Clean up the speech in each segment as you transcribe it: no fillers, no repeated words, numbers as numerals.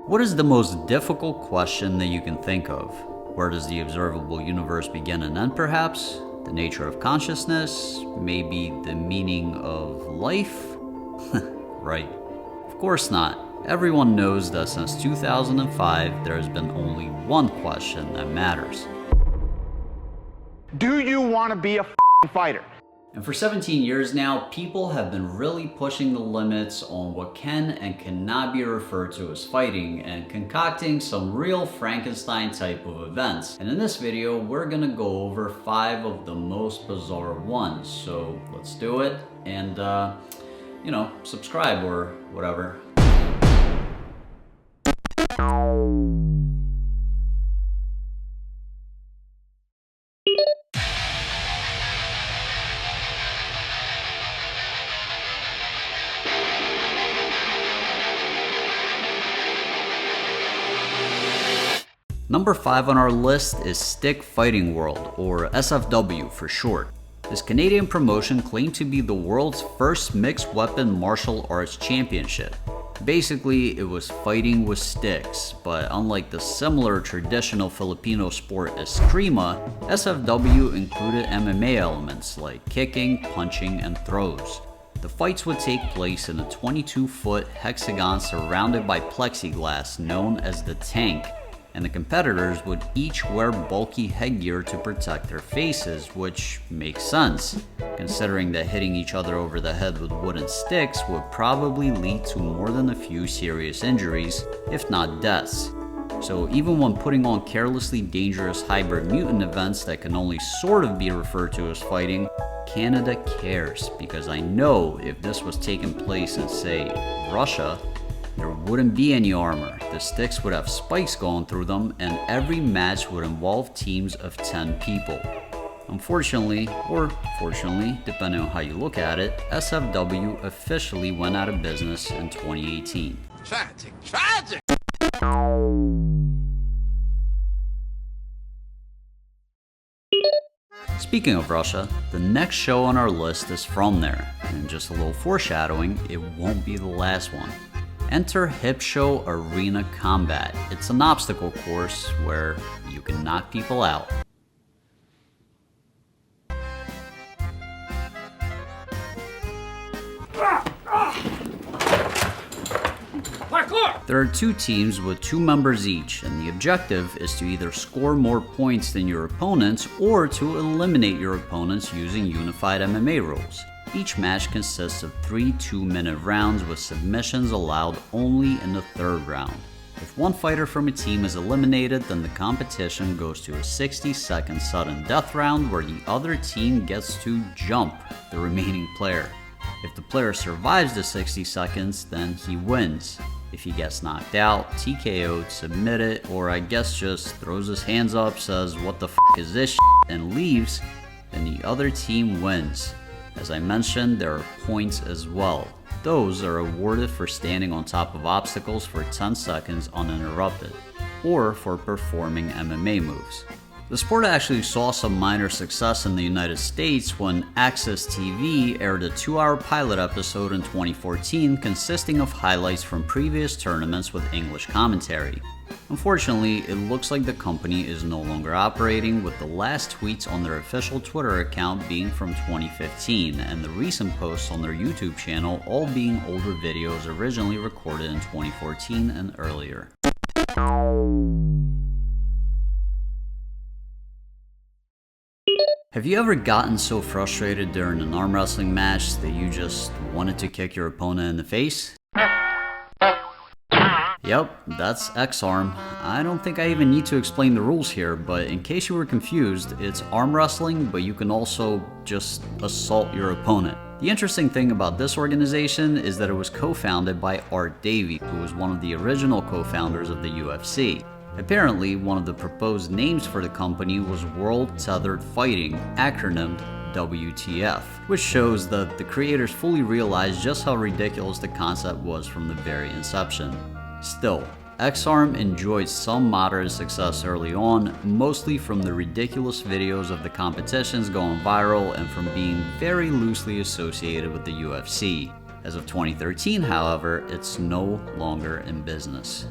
What is the most difficult question that you can think of? Where does the observable universe begin and end, perhaps? The nature of consciousness? Maybe the meaning of life? Right. Of course not. Everyone knows that since 2005, there has been only one question that matters. Do you want to be a fighter? And for 17 years now, people have been really pushing the limits on what can and cannot be referred to as fighting and concocting some real Frankenstein type of events. And in this video, we're gonna go over 5 of the most bizarre ones. So let's do it and, subscribe or whatever. Number 5 on our list is Stick Fighting World, or SFW for short. This Canadian promotion claimed to be the world's first mixed weapon martial arts championship. Basically, it was fighting with sticks, but unlike the similar traditional Filipino sport Eskrima, SFW included MMA elements like kicking, punching, and throws. The fights would take place in a 22-foot hexagon surrounded by plexiglass known as the tank, and the competitors would each wear bulky headgear to protect their faces, which makes sense, considering that hitting each other over the head with wooden sticks would probably lead to more than a few serious injuries, if not deaths. So even when putting on carelessly dangerous hybrid mutant events that can only sort of be referred to as fighting, Canada cares, because I know if this was taking place in, say, Russia, there wouldn't be any armor, the sticks would have spikes going through them, and every match would involve teams of 10 people. Unfortunately, or fortunately, depending on how you look at it, SFW officially went out of business in 2018. Tragic! Speaking of Russia, the next show on our list is from there, and just a little foreshadowing, it won't be the last one. Enter Hip Show Arena Combat. It's an obstacle course where you can knock people out. There are 2 teams with 2 members each, and the objective is to either score more points than your opponents or to eliminate your opponents using unified MMA rules. Each match consists of 3 2-minute rounds with submissions allowed only in the 3rd round. If one fighter from a team is eliminated, then the competition goes to a 60-second sudden death round where the other team gets to jump the remaining player. If the player survives the 60 seconds, then he wins. If he gets knocked out, TKO'd, submitted, or I guess just throws his hands up, says what the f is this shit, and leaves, then the other team wins. As I mentioned, there are points as well. Those are awarded for standing on top of obstacles for 10 seconds uninterrupted, or for performing MMA moves. The sport actually saw some minor success in the United States when Access TV aired a 2-hour pilot episode in 2014 consisting of highlights from previous tournaments with English commentary. Unfortunately, it looks like the company is no longer operating, with the last tweets on their official Twitter account being from 2015, and the recent posts on their YouTube channel all being older videos originally recorded in 2014 and earlier. Have you ever gotten so frustrated during an arm wrestling match that you just wanted to kick your opponent in the face? Yep, that's XArm. I don't think I even need to explain the rules here, but in case you were confused, it's arm wrestling, but you can also just assault your opponent. The interesting thing about this organization is that it was co-founded by Art Davie, who was one of the original co-founders of the UFC. Apparently, one of the proposed names for the company was World Tethered Fighting, acronymed WTF, which shows that the creators fully realized just how ridiculous the concept was from the very inception. Still, XArm enjoyed some moderate success early on, mostly from the ridiculous videos of the competitions going viral and from being very loosely associated with the UFC. As of 2013, however, it's no longer in business.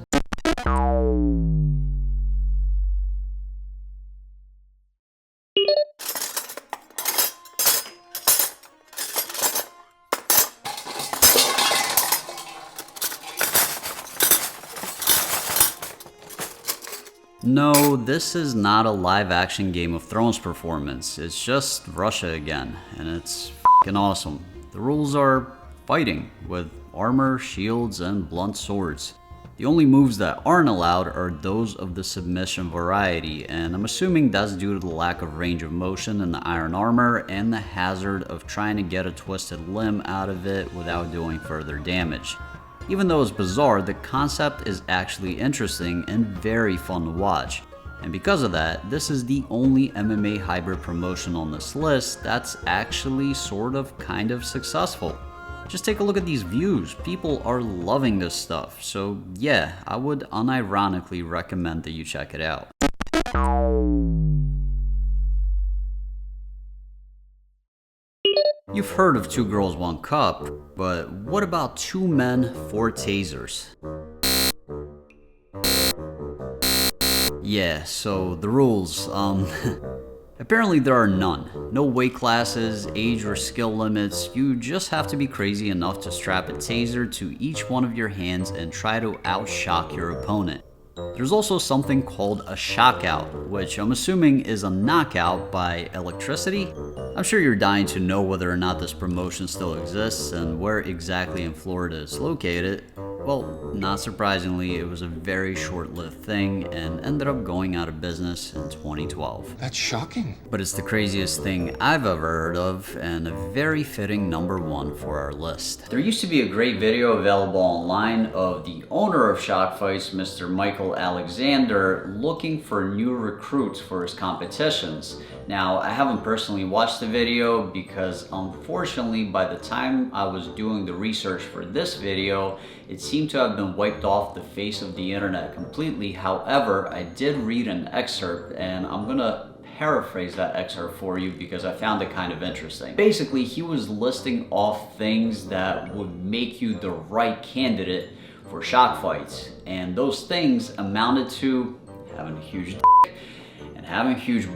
No, this is not a live-action Game of Thrones performance. It's just Russia again, and it's f***ing awesome. The rules are fighting, with armor, shields, and blunt swords. The only moves that aren't allowed are those of the submission variety, and I'm assuming that's due to the lack of range of motion in the iron armor and the hazard of trying to get a twisted limb out of it without doing further damage. Even though it's bizarre, the concept is actually interesting and very fun to watch. And because of that, this is the only MMA hybrid promotion on this list that's actually kind of successful. Just take a look at these views. People are loving this stuff. So yeah, I would unironically recommend that you check it out. You've heard of 2 girls, 1 cup, but what about 2 men, 4 tasers? Yeah, so the rules, apparently there are none. No weight classes, age or skill limits. You just have to be crazy enough to strap a taser to each one of your hands and try to outshock your opponent. There's also something called a shockout, which I'm assuming is a knockout by electricity. I'm sure you're dying to know whether or not this promotion still exists and where exactly in Florida it's located. Well, not surprisingly, it was a very short-lived thing and ended up going out of business in 2012. That's shocking. But it's the craziest thing I've ever heard of and a very fitting #1 for our list. There used to be a great video available online of the owner of Shock Fights, Mr. Michael Alexander, looking for new recruits for his competitions. Now, I haven't personally watched the video because unfortunately by the time I was doing the research for this video, it seemed to have been wiped off the face of the internet completely. However, I did read an excerpt and I'm gonna paraphrase that excerpt for you because I found it kind of interesting. Basically, he was listing off things that would make you the right candidate for Shock Fights, and those things amounted to having a huge dick and having a huge.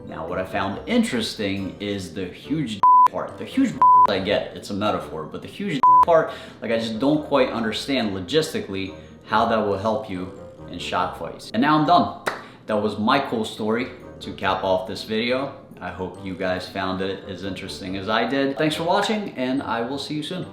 Now, what I found interesting is the huge part. The huge I get, it's a metaphor, but the huge part, like, I just don't quite understand logistically how that will help you in Shock Fights. And now I'm done. That was my cool story to cap off this video. I hope you guys found it as interesting as I did. Thanks for watching, and I will see you soon.